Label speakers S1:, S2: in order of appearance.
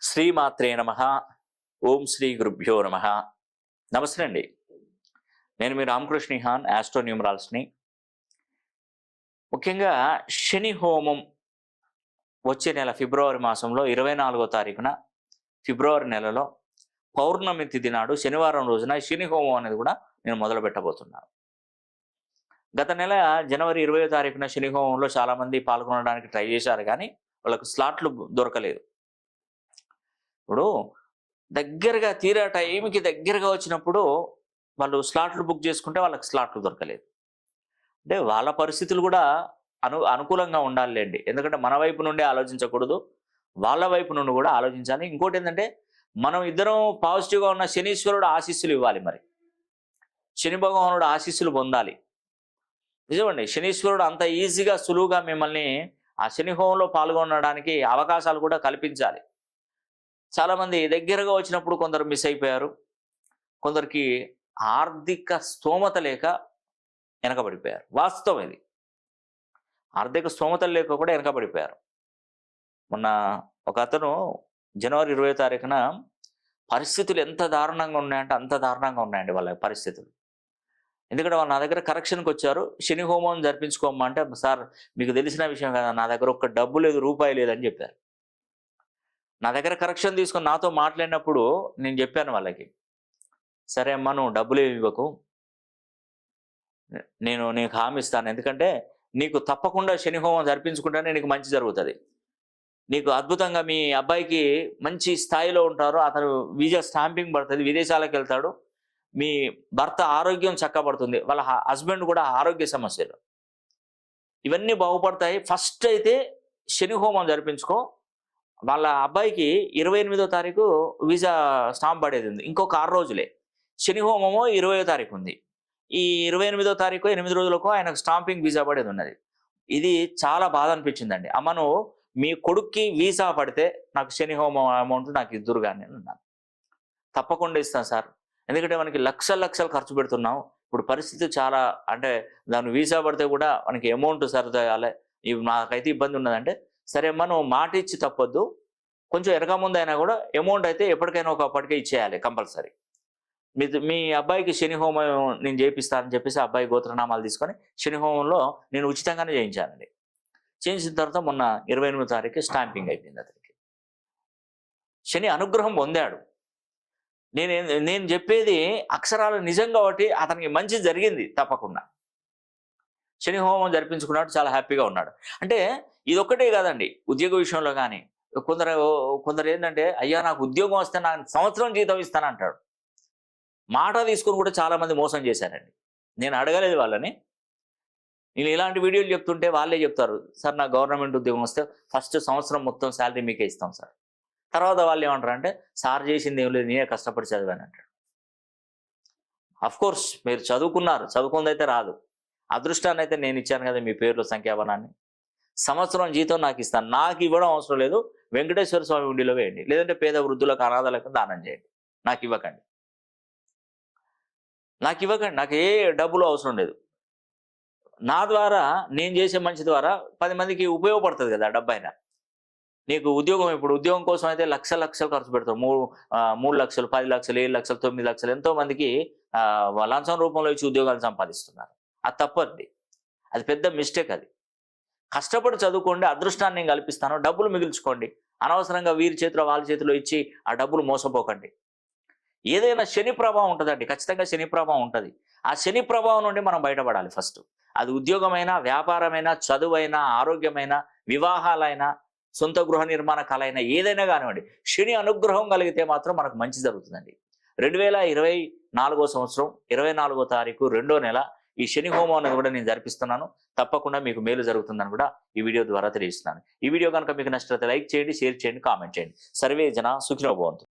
S1: శ్రీమాత్రే నమః. ఓం శ్రీ గురుభ్యో నమః. నమస్తే అండి. నేను మీ రామకృష్ణ హాన్, ఆస్ట్రో న్యూమరాల్స్ని. ముఖ్యంగా శని హోమం వచ్చే నెల ఫిబ్రవరి మాసంలో 24వ తారీఖున ఫిబ్రవరి నెలలో పౌర్ణమి తిథి నాడు శనివారం రోజున శని హోమం అనేది కూడా నేను మొదలు పెట్టబోతున్నాను. గత నెల జనవరి 20వ తారీఖున శని హోమంలో చాలామంది పాల్గొనడానికి ట్రై చేశారు, కానీ వాళ్ళకు స్లాట్లు దొరకలేదు. ఇప్పుడు దగ్గరగా తీరా టైంకి దగ్గరగా వచ్చినప్పుడు వాళ్ళు స్లాట్లు బుక్ చేసుకుంటే వాళ్ళకి స్లాట్లు దొరకలేదు. అంటే వాళ్ళ పరిస్థితులు కూడా అనుకూలంగా ఉండాలిలేండి. ఎందుకంటే మన వైపు నుండి ఆలోచించకూడదు, వాళ్ళ వైపు నుండి కూడా ఆలోచించాలి. ఇంకోటి ఏంటంటే, మనం ఇద్దరం పాజిటివ్గా ఉన్న శనీశ్వరుడు ఆశీస్సులు ఇవ్వాలి. మరి శని భగవానుడు ఆశీస్సులు పొందాలి. నిజమండి, శనీశ్వరుడు అంత ఈజీగా సులువుగా మిమ్మల్ని ఆ శని హోమంలో పాల్గొనడానికి అవకాశాలు కూడా కల్పించాలి. చాలామంది దగ్గరగా వచ్చినప్పుడు కొందరు మిస్ అయిపోయారు, కొందరికి ఆర్థిక స్తోమత లేక వెనకబడిపోయారు. వాస్తవం ఇది, ఆర్థిక స్తోమతలు లేక కూడా వెనకబడిపోయారు. మొన్న ఒక అతను జనవరి 20వ తారీఖున పరిస్థితులు ఎంత దారుణంగా ఉన్నాయంటే అంత దారుణంగా ఉన్నాయండి వాళ్ళ పరిస్థితులు. ఎందుకంటే వాళ్ళు నా దగ్గర కరెక్షన్కి వచ్చారు. శని హోమం జరిపించుకోమంటే, సార్ మీకు తెలిసిన విషయం కదా, నా దగ్గర ఒక్క డబ్బు లేదు, రూపాయి లేదని చెప్పారు. నా దగ్గర కరెక్షన్ తీసుకొని నాతో మాట్లాడినప్పుడు నేను చెప్పాను వాళ్ళకి, సరే అమ్మా నువ్వు డబ్బులు ఇవ్వకు, నేను నీకు హామీ ఇస్తాను. ఎందుకంటే నీకు తప్పకుండా శని హోమం జరిపించుకుంటేనే నీకు మంచి జరుగుతుంది. నీకు అద్భుతంగా మీ అబ్బాయికి మంచి స్థాయిలో ఉంటారు, అతను వీజా స్టాంపింగ్ పడుతుంది, విదేశాలకు వెళ్తాడు, మీ భర్త ఆరోగ్యం చక్కబడుతుంది, వాళ్ళ హస్బెండ్ కూడా ఆరోగ్య సమస్యలు ఇవన్నీ బాగుపడతాయి. ఫస్ట్ అయితే శని హోమం జరిపించుకో. వాళ్ళ అబ్బాయికి 28వ తారీఖు వీసా స్టాంప్ పడేది ఉంది, ఇంకొక 6 రోజులే. శని హోమము 20వ తారీఖు ఉంది. ఈ 28వ తారీఖు 8 రోజులకు ఆయనకు స్టాంపింగ్ వీసా పడేది ఉన్నది. ఇది చాలా బాధ అనిపించిందండి. అమ్మ నువ్వు మీ కొడుక్కి వీసా పడితే నాకు శని హోమం అమౌంట్ నాకు ఇద్దరు కానీ అన్నాను. తప్పకుండా ఇస్తాను సార్, ఎందుకంటే మనకి లక్షలు ఖర్చు పెడుతున్నాం. ఇప్పుడు పరిస్థితి చాలా, అంటే దాని వీసా పడితే కూడా మనకి అమౌంట్ సరిచేయాలి, ఇవి నాకైతే ఇబ్బంది ఉన్నదంటే, సరే అమ్మా నువ్వు మాట ఇచ్చి తప్పొద్దు, కొంచెం వెనక ముందు అయినా కూడా అమౌంట్ అయితే ఎప్పటికైనా ఒకప్పటికే ఇచ్చేయాలి కంపల్సరీ. మీ అబ్బాయికి శని హోమం నేను చేపిస్తానని చెప్పేసి అబ్బాయి గోత్రనామాలు తీసుకొని శని హోమంలో నేను ఉచితంగానే చేయించానండి. చేయించిన తర్వాత మొన్న 28వ తారీఖు స్టాంపింగ్ అయిపోయింది అతనికి. శని అనుగ్రహం పొందాడు. నేను చెప్పేది అక్షరాలు నిజం కాబట్టి అతనికి మంచి జరిగింది తప్పకుండా. శని హోమం జరిపించుకున్నాడు, చాలా హ్యాపీగా ఉన్నాడు. అంటే ఇదొక్కటే కాదండి, ఉద్యోగ విషయంలో కానీ కొందరు ఏంటంటే, అయ్యా నాకు ఉద్యోగం వస్తే నాకు సంవత్సరం జీతం ఇస్తానంటాడు. మాట తీసుకుని కూడా చాలామంది మోసం చేశారండి. నేను అడగలేదు వాళ్ళని, నేను ఇలాంటి వీడియోలు చెప్తుంటే వాళ్ళే చెప్తారు, సార్ నాకు గవర్నమెంట్ ఉద్యోగం వస్తే ఫస్ట్ సంవత్సరం మొత్తం శాలరీ మీకే ఇస్తాం సార్. తర్వాత వాళ్ళు ఏమంటారు అంటే, సార్ చేసింది ఏం లేదు, నేనే కష్టపడి చదివాను అంటాడు. అఫ్కోర్స్ మీరు చదువుకున్నారు, చదువుకుందైతే రాదు. అదృష్టాన్ని అయితే నేను ఇచ్చాను కదా మీ పేరులో సంఖ్యాబలాన్ని. సంవత్సరం జీతం నాకు ఇస్తాను, నాకు ఇవ్వడం అవసరం లేదు, వెంకటేశ్వర స్వామి ఉండిలో వేయండి, లేదంటే పేద వృద్ధులకు అనాథలకు దానం చేయండి, నాకు ఇవ్వకండి, నాకు ఏ డబ్బులు అవసరం లేదు. నా ద్వారా నేను చేసే మంచి ద్వారా 10 మందికి ఉపయోగపడుతుంది కదా డబ్బు అయినా. నీకు ఉద్యోగం, ఇప్పుడు ఉద్యోగం కోసం అయితే లక్షలు ఖర్చు పెడతారు. 3 లక్షలు, 10 లక్షలు, 7 లక్షలు, 9 లక్షలు ఎంతో మందికి లంచం రూపంలో ఇచ్చి ఉద్యోగాలు సంపాదిస్తున్నారు. అది తప్పది, అది పెద్ద మిస్టేక్. అది కష్టపడి చదువుకోండి, అదృష్టాన్ని నేను కల్పిస్తాను, డబ్బులు మిగిల్చుకోండి. అనవసరంగా వీరి చేతిలో వాళ్ళ చేతిలో ఇచ్చి ఆ డబ్బులు మోసపోకండి. ఏదైనా శని ప్రభావం ఉంటుందండి, ఖచ్చితంగా శని ప్రభావం ఉంటుంది. ఆ శని ప్రభావం నుండి మనం బయటపడాలి ఫస్ట్. అది ఉద్యోగమైనా, వ్యాపారమైనా, చదువైనా, ఆరోగ్యమైనా, వివాహాలైనా, సొంత గృహ నిర్మాణ కళైనా, ఏదైనా కానివ్వండి, శని అనుగ్రహం కలిగితే మాత్రం మనకు మంచి జరుగుతుందండి. 2024వ సంవత్సరం 24వ తారీఖు 2వ నెల ఈ శని హోమం అనేది కూడా నేను జరిపిస్తున్నాను. తప్పకుండా మీకు మేలు జరుగుతుందని కూడా ఈ వీడియో ద్వారా తెలియజేస్తున్నాను. ఈ వీడియో కనుక మీకు నచ్చితే లైక్ చేయండి, షేర్ చేయండి, కామెంట్ చేయండి. సర్వే జన సుఖినో భవంతు.